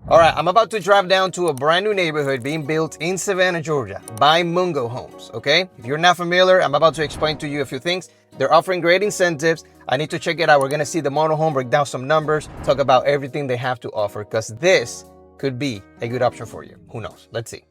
All right, I'm about to drive down to a brand new neighborhood being built in Savannah, Georgia by Mungo Homes, okay? If you're not familiar, I'm about to explain to you a few things. They're offering great incentives. I need to check it out. We're gonna see the model home, break down some numbers, talk about everything they have to offer, because this could be a good option for you. Who knows? Let's see.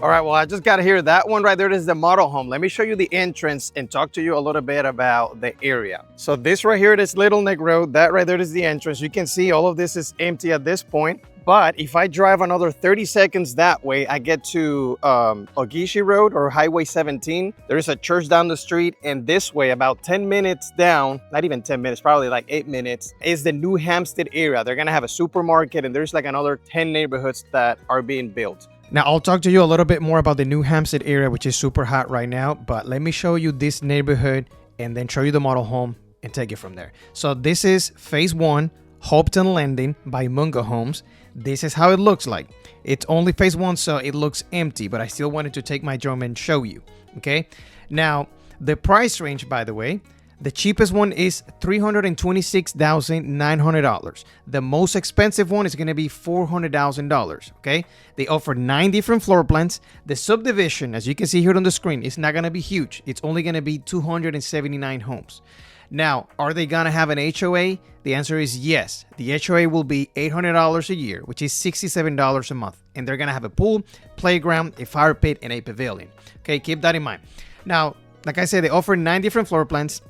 All right, well, I just got here. That one right there is the model home. Let me show you the entrance and talk to you a little bit about the area. So this right here, this Little Neck Road, that right there is the entrance. You can see all of this is empty at this point. But if I drive another 30 seconds that way, I get to Ogeechee Road or Highway 17. There is a church down the street, and this way, about 10 minutes down, not even 10 minutes, probably like 8 minutes, is the new Hampstead area. They're gonna have a supermarket, and there's like another 10 neighborhoods that are being built. Now, I'll talk to you a little bit more about the new Hampstead area, which is super hot right now, but let me show you this neighborhood and then show you the model home and take it from there. So this is phase 1, Hopeton Landing by Mungo Homes. This is how it looks like. It's only phase 1, so it looks empty, but I still wanted to take my drum and show you, okay? Now, the price range, by the way, the cheapest one is $326,900. The most expensive one is going to be $400,000, okay? They offer 9 different floor plans. The subdivision, as you can see here on the screen, is not going to be huge. It's only going to be 279 homes. Now, are they going to have an HOA? The answer is yes. The HOA will be $800 a year, which is $67 a month. And they're going to have a pool, playground, a fire pit, and a pavilion. Okay, keep that in mind. Now, like I said, they offer 9 different floor plans.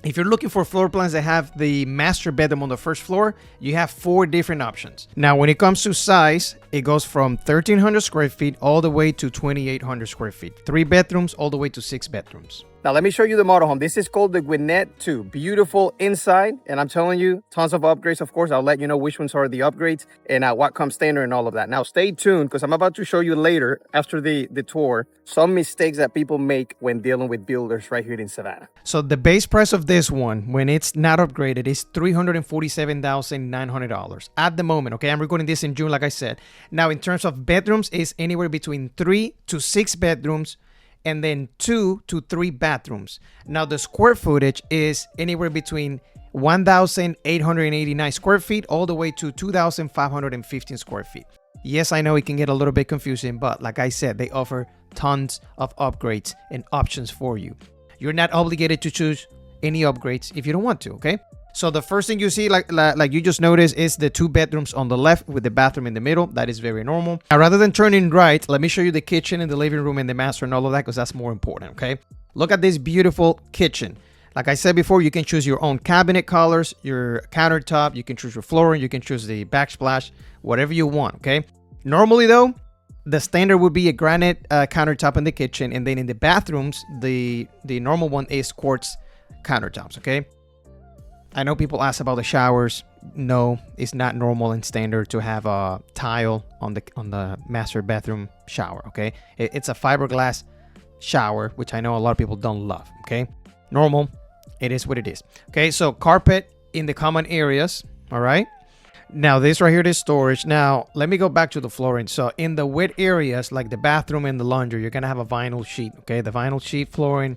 If you're looking for floor plans that have the master bedroom on the first floor, you have 4 different options. Now, when it comes to size, it goes from 1,300 square feet all the way to 2,800 square feet. 3 bedrooms all the way to 6 bedrooms. Now, let me show you the model home. This is called the Gwinnett 2. Beautiful inside, and I'm telling you, tons of upgrades, of course. I'll let you know which ones are the upgrades and what comes standard and all of that. Now, stay tuned, because I'm about to show you later, after the tour, some mistakes that people make when dealing with builders right here in Savannah. So the base price of this one, when it's not upgraded, is $347,900 at the moment, okay? I'm recording this in June, like I said. Now, in terms of bedrooms, it's anywhere between 3 to 6 bedrooms, and then 2 to 3 bathrooms. Now, the square footage is anywhere between 1,889 square feet all the way to 2,515 square feet. Yes, I know it can get a little bit confusing, but like I said, they offer tons of upgrades and options for you. You're not obligated to choose any upgrades if you don't want to, okay? So the first thing you see, like you just noticed, is the 2 bedrooms on the left with the bathroom in the middle. That is very normal. Now, rather than turning right, let me show you the kitchen and the living room and the master and all of that, because that's more important, okay? Look at this beautiful kitchen. Like I said before, you can choose your own cabinet colors, your countertop, you can choose your flooring, you can choose the backsplash, whatever you want, okay? Normally, though, the standard would be a granite countertop in the kitchen, and then in the bathrooms, the normal one is quartz countertops, okay? I know people ask about the showers. No, it's not normal and standard to have a tile on the master bedroom shower, okay? It's a fiberglass shower, which I know a lot of people don't love, okay? Normal, it is what it is. Okay, so carpet in the common areas, all right? Now, this right here is storage. Now, let me go back to the flooring. So, in the wet areas, like the bathroom and the laundry, you're going to have a vinyl sheet, okay? The vinyl sheet flooring,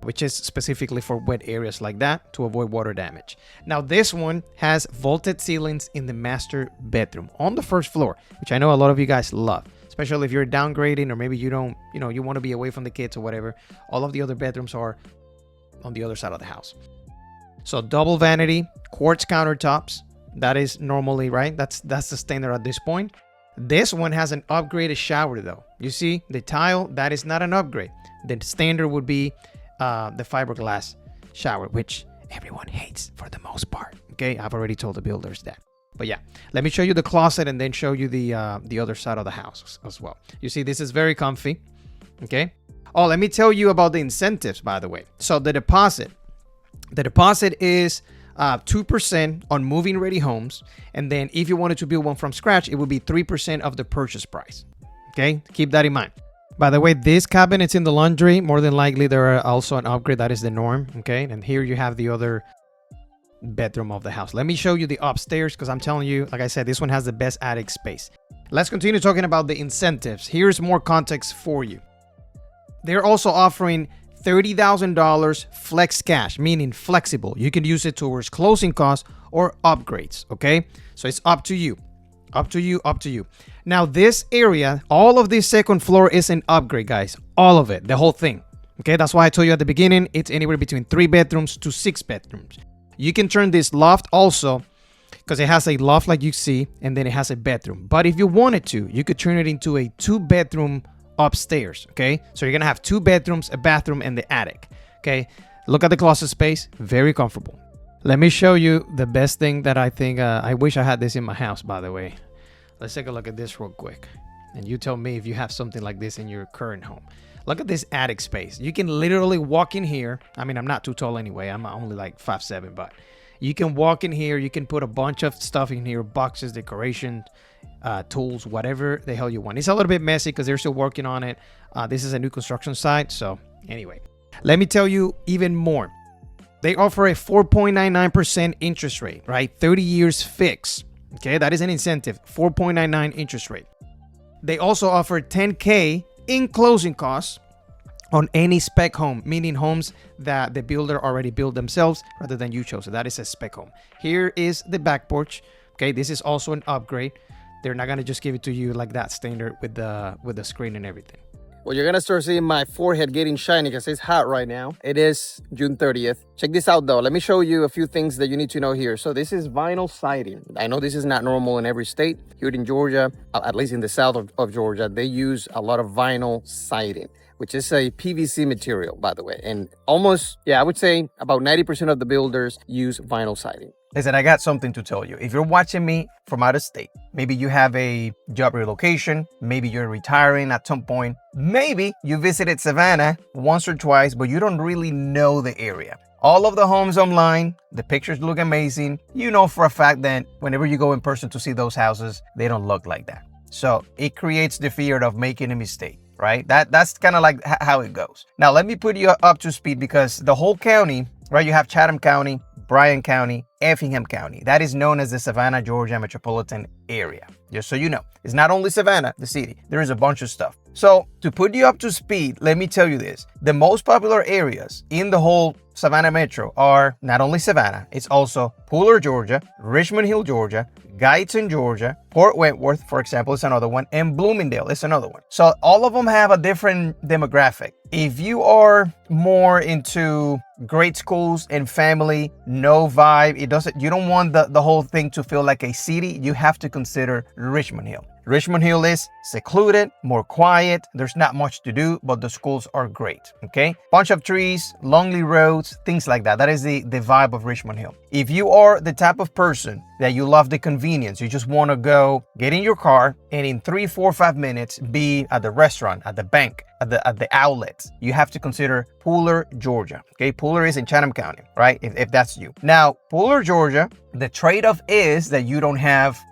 which is specifically for wet areas like that to avoid water damage. Now, this one has vaulted ceilings in the master bedroom on the first floor, which I know a lot of you guys love, especially if you're downgrading or maybe you don't, you want to be away from the kids or whatever. All of the other bedrooms are on the other side of the house. So double vanity, quartz countertops. That is normally, right? That's the standard at this point. This one has an upgraded shower though. You see the tile, that is not an upgrade. The standard would be the fiberglass shower, which everyone hates for the most part. Okay, I've already told the builders that. But yeah, let me show you the closet and then show you the other side of the house as well. You see, this is very comfy. Okay. Oh, let me tell you about the incentives, by the way. So the deposit is 2% on moving ready homes, and then if you wanted to build one from scratch, it would be 3% of the purchase price. Okay, keep that in mind. By the way, this cabinet's in the laundry. More than likely, there are also an upgrade. That is the norm. Okay, and here you have the other bedroom of the house. Let me show you the upstairs because I'm telling you, like I said, this one has the best attic space. Let's continue talking about the incentives. Here's more context for you. They're also offering $30,000 flex cash, meaning flexible. You can use it towards closing costs or upgrades, okay? So it's up to you. Up to you, up to you. Now, this area, all of this second floor is an upgrade, guys. All of it, the whole thing. Okay, that's why I told you at the beginning, it's anywhere between 3 bedrooms to 6 bedrooms. You can turn this loft also, because it has a loft like you see, and then it has a bedroom. But if you wanted to, you could turn it into a 2-bedroom upstairs, okay? So you're gonna have 2 bedrooms, a bathroom, and the attic, okay? Look at the closet space, very comfortable. Let me show you the best thing that I think, I wish I had this in my house, by the way. Let's take a look at this real quick. And you tell me if you have something like this in your current home. Look at this attic space. You can literally walk in here. I mean, I'm not too tall anyway. I'm only like 5'7", but you can walk in here. You can put a bunch of stuff in here, boxes, decoration, tools, whatever the hell you want. It's a little bit messy because they're still working on it. This is a new construction site. So anyway, let me tell you even more. They offer a 4.99% interest rate, right? 30 years fixed. Okay, that is an incentive. 4.99 interest rate. They also offer $10K in closing costs on any spec home, meaning homes that the builder already built themselves rather than you chose. So that is a spec home. Here is the back porch. Okay, this is also an upgrade. They're not gonna just give it to you like that standard with the screen and everything. Well, you're gonna start seeing my forehead getting shiny because it's hot right now. It is June 30th. Check this out though. Let me show you a few things that you need to know here. So this is vinyl siding. I know this is not normal in every state. Here in Georgia, at least in the south of Georgia, they use a lot of vinyl siding, which is a PVC material, by the way. And almost, I would say about 90% of the builders use vinyl siding. Listen, I got something to tell you. If you're watching me from out of state, maybe you have a job relocation, maybe you're retiring at some point, maybe you visited Savannah once or twice, but you don't really know the area. All of the homes online, the pictures look amazing. You know for a fact that whenever you go in person to see those houses, they don't look like that. So it creates the fear of making a mistake, right? That's kind of like how it goes. Now, let me put you up to speed because the whole county, right? You have Chatham County, Bryan County, Effingham County. That is known as the Savannah, Georgia metropolitan area. Just so you know, it's not only Savannah, the city. There is a bunch of stuff. So to put you up to speed, let me tell you this. The most popular areas in the whole Savannah metro are not only Savannah, it's also Pooler, Georgia, Richmond Hill, Georgia, Guyton, Georgia, Port Wentworth, for example, is another one, and Bloomingdale is another one. So all of them have a different demographic. If you are more into great schools and family, no vibe, you don't want the whole thing to feel like a city, you have to consider Richmond Hill. Richmond Hill is secluded, more quiet. There's not much to do, but the schools are great, okay? Bunch of trees, lonely roads, things like that. That is the vibe of Richmond Hill. If you are the type of person that you love the convenience, you just want to go get in your car and in 3, 4, 5 minutes be at the restaurant, at the bank, at the outlets, you have to consider Pooler, Georgia. Okay, Pooler is in Chatham County, right? If that's you. Now, Pooler, Georgia, the trade-off is that you don't have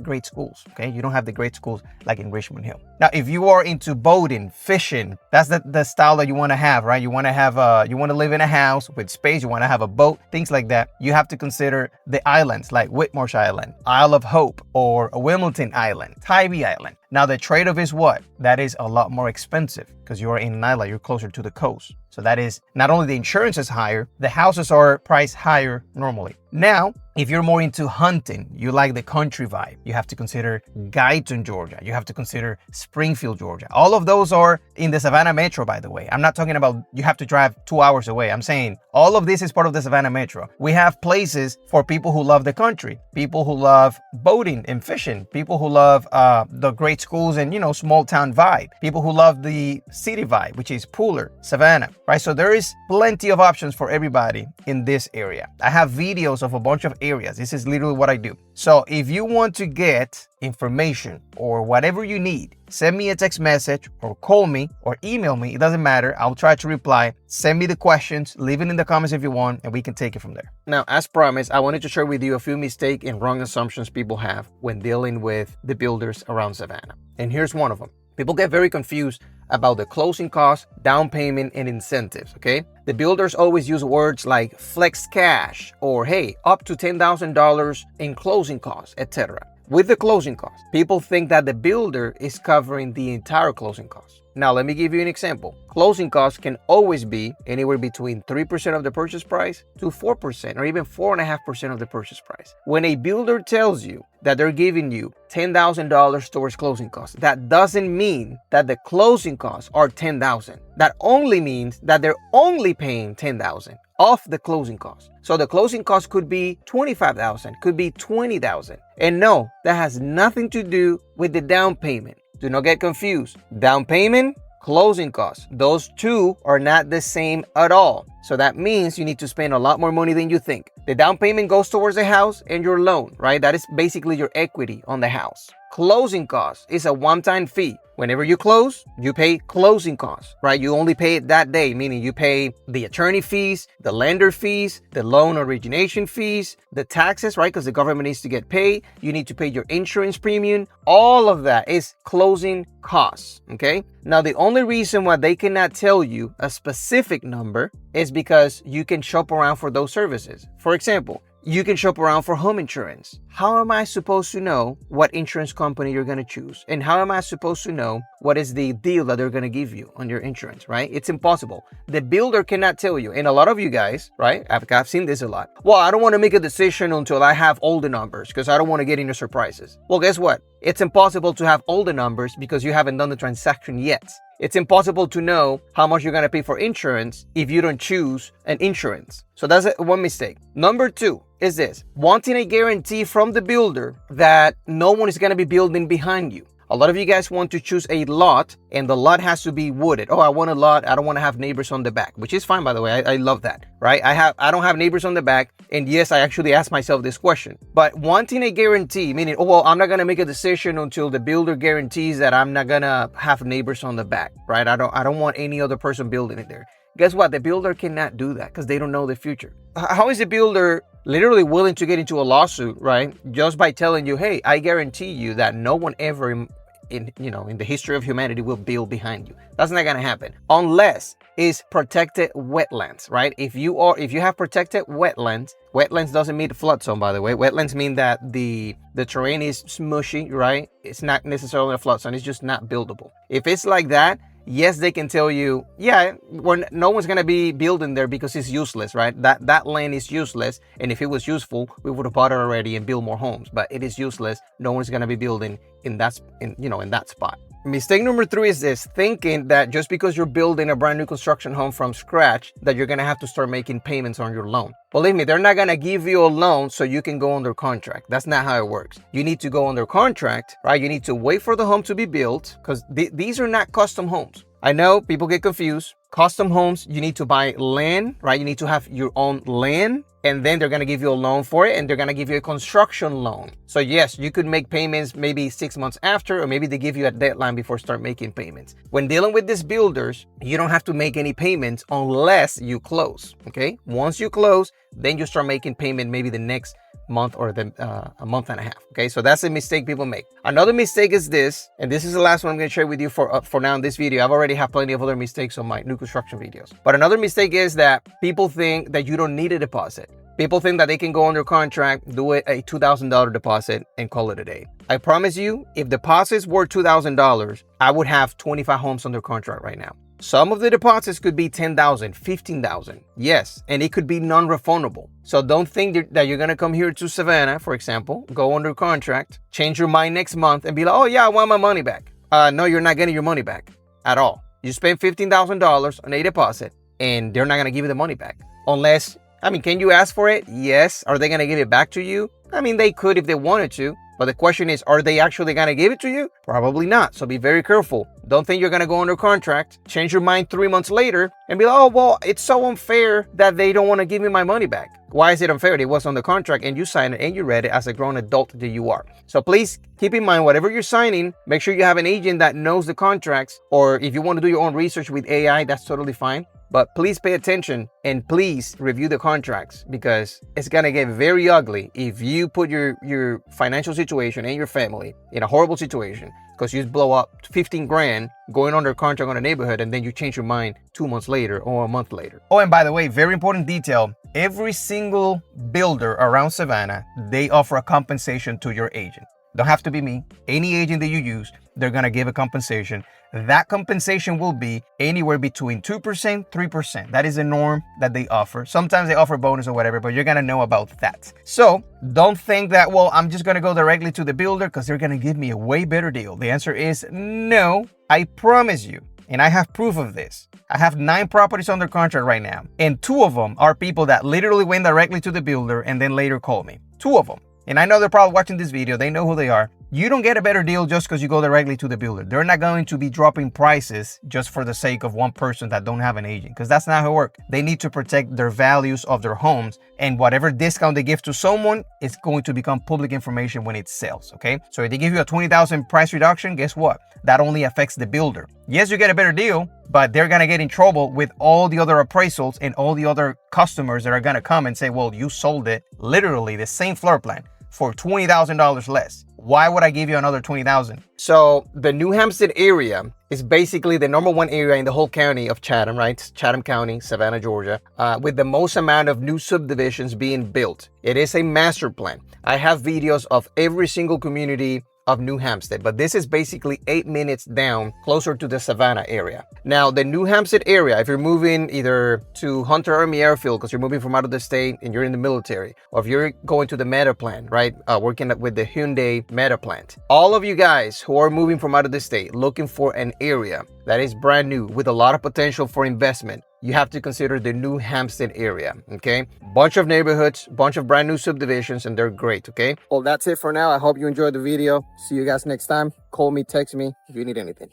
great schools. Okay, you don't have the great schools like in Richmond Hill. Now, if you are into boating, fishing, that's the style that you want to have, right? You want to live in a house with space. You want to have a boat, things like that. You have to consider the islands like Whitmarsh Island, Isle of Hope, or Wilmington Island, Tybee Island. Now, the trade-off is what? That is a lot more expensive because you're in an island, you're closer to the coast. So that is not only the insurance is higher, the houses are priced higher normally. Now, if you're more into hunting, you like the country vibe, you have to consider Guyton, Georgia. You have to consider Springfield, Georgia. All of those are in the Savannah Metro, by the way. I'm not talking about you have to drive 2 hours away. I'm saying all of this is part of the Savannah Metro. We have places for people who love the country, people who love boating and fishing, people who love the great schools and, small town vibe, people who love the city vibe, which is Pooler, Savannah, right? So there is plenty of options for everybody in this area. I have videos of a bunch of areas. This is literally what I do. So if you want to get information or whatever you need, send me a text message or call me or email me. It doesn't matter. I'll try to reply. Send me the questions, leave it in the comments if you want, and we can take it from there. Now, as promised, I wanted to share with you a few mistakes and wrong assumptions people have when dealing with the builders around Savannah. And here's one of them. People get very confused about the closing costs, down payment, and incentives, okay? The builders always use words like flex cash or, hey, up to $10,000 in closing costs, etc. With the closing costs, people think that the builder is covering the entire closing costs. Now, let me give you an example. Closing costs can always be anywhere between 3% of the purchase price to 4% or even 4.5% of the purchase price. When a builder tells you that they're giving you $10,000 towards closing costs, that doesn't mean that the closing costs are $10,000. That only means that they're only paying $10,000 off the closing costs. So the closing cost could be $25,000, could be $20,000. And no, that has nothing to do with the down payment. Do not get confused. Down payment, closing costs. Those two are not the same at all. So that means you need to spend a lot more money than you think. The down payment goes towards the house and your loan, right? That is basically your equity on the house. Closing costs is a one-time fee. Whenever you close, you pay closing costs, right? You only pay it that day, meaning you pay the attorney fees, the lender fees, the loan origination fees, the taxes, right? Because the government needs to get paid. You need to pay your insurance premium. All of that is closing costs, okay? Now, the only reason why they cannot tell you a specific number is because you can shop around for those services. For example, you can shop around for home insurance. How am I supposed to know what insurance company you're going to choose? And how am I supposed to know what is the deal that they're going to give you on your insurance, right? It's impossible. The builder cannot tell you. And a lot of you guys, right? I've seen this a lot. Well, I don't want to make a decision until I have all the numbers because I don't want to get into surprises. Well, guess what? It's impossible to have all the numbers because you haven't done the transaction yet. It's impossible to know how much you're going to pay for insurance if you don't choose an insurance. So that's one mistake. Number two is this: wanting a guarantee from the builder that no one is going to be building behind you. A lot of you guys want to choose a lot and the lot has to be wooded. Oh, I want a lot. I don't want to have neighbors on the back, which is fine, by the way. I love that, right? I don't have neighbors on the back. And yes, I actually asked myself this question, but wanting a guarantee, meaning, oh, well, I'm not going to make a decision until the builder guarantees that I'm not going to have neighbors on the back, right? I don't want any other person building it there. Guess what? The builder cannot do that because they don't know the future. How is the builder literally willing to get into a lawsuit, right? Just by telling you, hey, I guarantee you that no one ever in the history of humanity will build behind you. That's not gonna happen unless it's protected wetlands, right? If you have protected wetlands doesn't mean flood zone, by the way. Wetlands mean that the terrain is smushy, right? It's not necessarily a flood zone, it's just not buildable. If it's like that, yes, they can tell you, yeah, no one's gonna be building there because it's useless, right? That land is useless, and if it was useful, we would have bought it already and built more homes. But it is useless. No one's gonna be building in that spot. Mistake number three is this: thinking that just because you're building a brand new construction home from scratch, that you're gonna have to start making payments on your loan. Believe me, they're not gonna give you a loan so you can go under contract. That's not how it works. You need to go under contract, right? You need to wait for the home to be built because these are not custom homes. I know people get confused. Custom homes, you need to buy land, right? You need to have your own land, and then they're going to give you a loan for it, and they're going to give you a construction loan. So yes, you could make payments maybe 6 months after, or maybe they give you a deadline before start making payments. When dealing with these builders, you don't have to make any payments unless you close, okay? Once you close, then you start making payment maybe the next month or a month and a half. Okay, so that's a mistake people make. Another mistake is this, and this is the last one I'm going to share with you for now in this video. I've already have plenty of other mistakes on my new construction videos. But another mistake is that people think that you don't need a deposit. People think that they can go under contract, do a $2,000 deposit, and call it a day. I promise you, if deposits were $2,000, I would have 25 homes under contract right now. Some of the deposits could be $10,000, $15,000. Yes, and it could be non-refundable. So don't think that you're going to come here to Savannah, for example, go under contract, change your mind next month and be like, oh yeah, I want my money back. No, you're not getting your money back at all. You spend $15,000 on a deposit and they're not going to give you the money back. Unless, can you ask for it? Yes. Are they going to give it back to you? They could if they wanted to. But the question is, are they actually going to give it to you? Probably not. So be very careful. Don't think you're going to go under contract, change your mind 3 months later and be like, oh, well, it's so unfair that they don't want to give me my money back. Why is it unfair? It was on the contract and you signed it and you read it as a grown adult that you are. So please keep in mind, whatever you're signing, make sure you have an agent that knows the contracts, or if you want to do your own research with AI, that's totally fine. But please pay attention and please review the contracts, because it's gonna get very ugly if you put your financial situation and your family in a horrible situation because you blow up 15 grand going under contract on a neighborhood and then you change your mind 2 months later or a month later. Oh, and by the way, very important detail, every single builder around Savannah, they offer a compensation to your agent. Don't have to be me. Any agent that you use, they're gonna give a compensation. That compensation will be anywhere between 2%, 3%. That is the norm that they offer. Sometimes they offer bonus or whatever, but you're gonna know about that. So don't think that, well, I'm just gonna go directly to the builder because they're gonna give me a way better deal. The answer is no, I promise you. And I have proof of this. I have 9 properties under contract right now. And 2 of them are people that literally went directly to the builder and then later called me. 2 of them. And I know they're probably watching this video. They know who they are. You don't get a better deal just because you go directly to the builder. They're not going to be dropping prices just for the sake of one person that don't have an agent, because that's not how it works. They need to protect their values of their homes, and whatever discount they give to someone is going to become public information when it sells, okay? So if they give you a $20,000 price reduction, guess what? That only affects the builder. Yes, you get a better deal, but they're gonna get in trouble with all the other appraisals and all the other customers that are gonna come and say, well, you sold it literally the same floor plan for $20,000 less. Why would I give you another $20,000? So the New Hampstead area is basically the #1 area in the whole county of Chatham, right? Chatham County, Savannah, Georgia, with the most amount of new subdivisions being built. It is a master plan. I have videos of every single community of New Hampstead, but this is basically 8 minutes down, closer to the Savannah area. Now, the New Hampstead area, if you're moving either to Hunter Army Airfield because you're moving from out of the state and you're in the military, or if you're going to the Meta plant, right, working with the Hyundai Meta plant, all of you guys who are moving from out of the state looking for an area that is brand new with a lot of potential for investment, you have to consider the New Hampstead area, okay? Bunch of neighborhoods, bunch of brand new subdivisions, and they're great, okay? Well, that's it for now. I hope you enjoyed the video. See you guys next time. Call me, text me if you need anything.